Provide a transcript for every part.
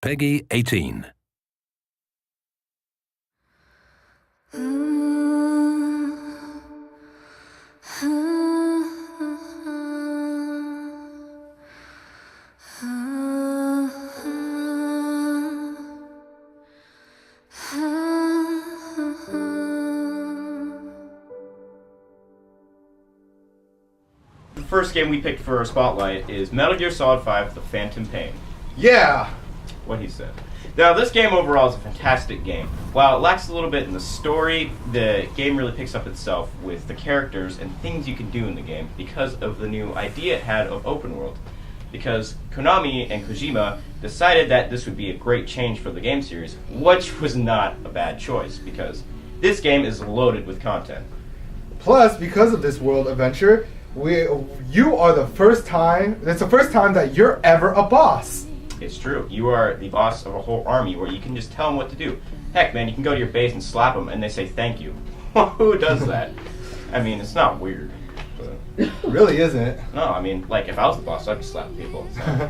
Peggy 18. The first game we picked for our spotlight is Metal Gear Solid 5: The Phantom Pain. Yeah! What he said. Now, this game overall is a fantastic game. While it lacks a little bit in the story, the game really picks up itself with the characters and things you can do in the game because of the new idea it had of open world. Because Konami and Kojima decided that this would be a great change for the game series, which was not a bad choice, because this game is loaded with content. Plus, because of this world adventure, you are the first time, it's the first time that you're ever a boss. It's true. You are the boss of a whole army where you can just tell them what to do. Heck, man, you can go to your base and slap them and they say thank you. Who does that? I mean, it's not weird. But It really isn't. no, I mean, like, if I was the boss, I'd be slapping people. So.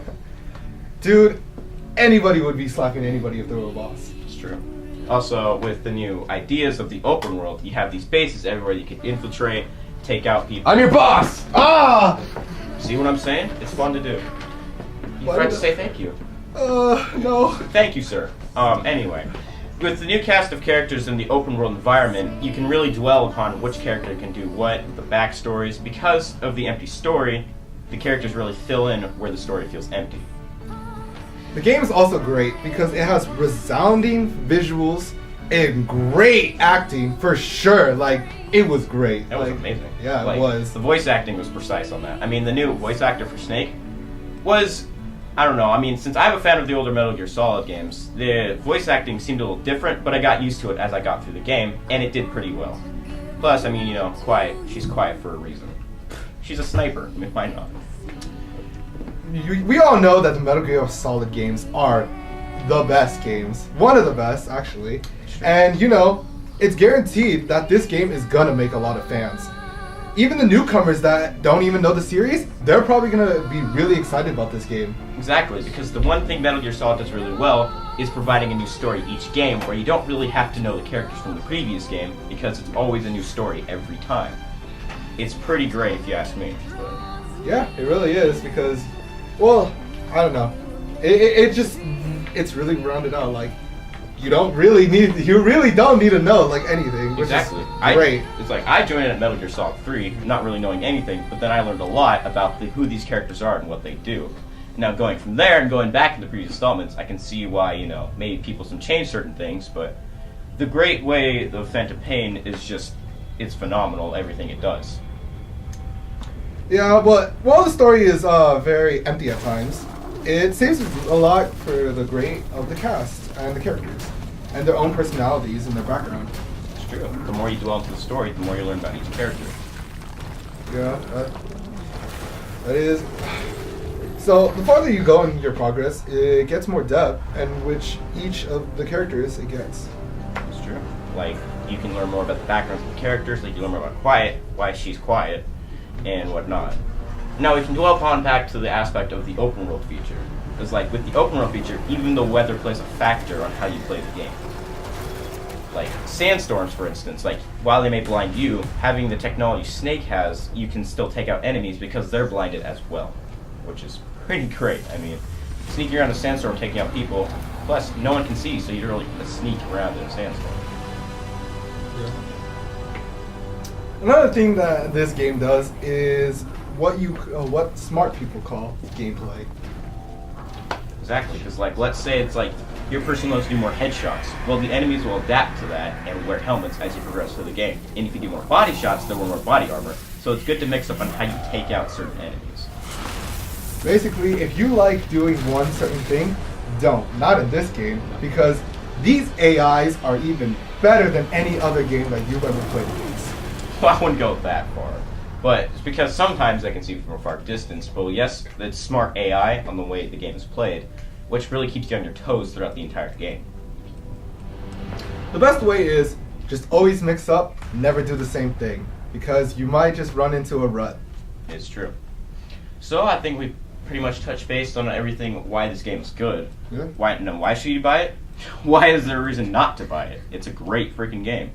Dude, anybody would be slapping anybody if they were a boss. It's true. Also, with the new ideas of the open world, you have these bases everywhere you can infiltrate, take out people. I'm your boss! Ah! See what I'm saying? It's fun to do. You Why forgot to did say thank you. No. Thank you, sir. Anyway, with the new cast of characters in the open world environment, you can really dwell upon which character can do what, the backstories. Because of the empty story, the characters really fill in where the story feels empty. The game is also great because it has resounding visuals and great acting for sure. Like, it was great. That was like, amazing. Yeah, Like, it was. The voice acting was precise on that. I mean, the new voice actor for Snake was, I don't know, I mean, since I'm a fan of the older Metal Gear Solid games, the voice acting seemed a little different, but I got used to it as I got through the game, and it did pretty well. Plus, I mean, you know, quiet. She's quiet for a reason. She's a sniper. I mean, why not? We all know that the Metal Gear Solid games are the best games. One of the best, actually. Sure. And, you know, it's guaranteed that this game is gonna make a lot of fans. Even the newcomers that don't even know the series, they're probably gonna be really excited about this game. Exactly, because the one thing Metal Gear Solid does really well is providing a new story each game, where you don't really have to know the characters from the previous game, because it's always a new story every time. It's pretty great, if you ask me. But Yeah, it really is, because, well, I don't know. It's really rounded out. Like, you really don't need to know, like, anything. Which exactly. is great. It's like, I joined at Metal Gear Solid 3, not really knowing anything, but then I learned a lot about who these characters are and what they do. Now, going from there and going back in the previous installments, I can see why, you know, maybe people some change certain things, but the great way of Phantom Pain is just, it's phenomenal, everything it does. Yeah, but while the story is very empty at times, it saves a lot for the great of the cast and the characters and their own personalities and their background. It's true. The more you dwell into the story, the more you learn about each character. Yeah, that is. So the farther you go in your progress, it gets more depth, and which each of the characters it gets. It's true. Like, you can learn more about the backgrounds of the characters, like you learn more about Quiet, why she's quiet, and whatnot. Now we can dwell upon back to the aspect of the open world feature. Because like with the open world feature, even the weather plays a factor on how you play the game. Like sandstorms, for instance, like while they may blind you, having the technology Snake has, you can still take out enemies because they're blinded as well. Which is pretty great. I mean, sneaking around a sandstorm taking out people, plus no one can see you, so you don't really have to sneak around in a sandstorm. Another thing that this game does is what smart people call gameplay. Exactly, because like, let's say it's like your person wants to do more headshots. Well, the enemies will adapt to that and wear helmets as you progress through the game. And if you do more body shots, they'll wear more body armor. So it's good to mix up on how you take out certain enemies. Basically, if you like doing one certain thing, don't. Not in this game, because these AIs are even better than any other game that you've ever played against. Well, I wouldn't go that far. But it's because sometimes they can see from a far distance. But yes, it's smart AI on the way the game is played, which really keeps you on your toes throughout the entire game. The best way is just always mix up, never do the same thing, because you might just run into a rut. It's true. So I think we've pretty much touched base on everything why this game is good. Yeah. Why should you buy it? Why is there a reason not to buy it? It's a great freaking game.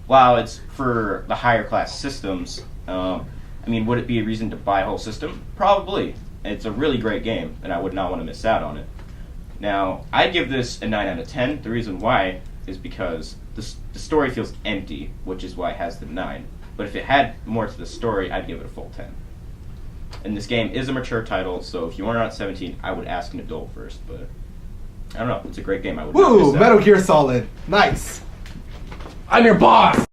While it's for the higher class systems, I mean, would it be a reason to buy a whole system? Probably. It's a really great game, and I would not want to miss out on it. Now, I'd give this a 9 out of 10. The reason why is because the story feels empty, which is why it has the 9. But if it had more to the story, I'd give it a full 10. And this game is a mature title, so if you are not 17, I would ask an adult first. But I don't know. It's a great game. I would not Woo! miss out. Metal Gear Solid. Nice. I'm your boss.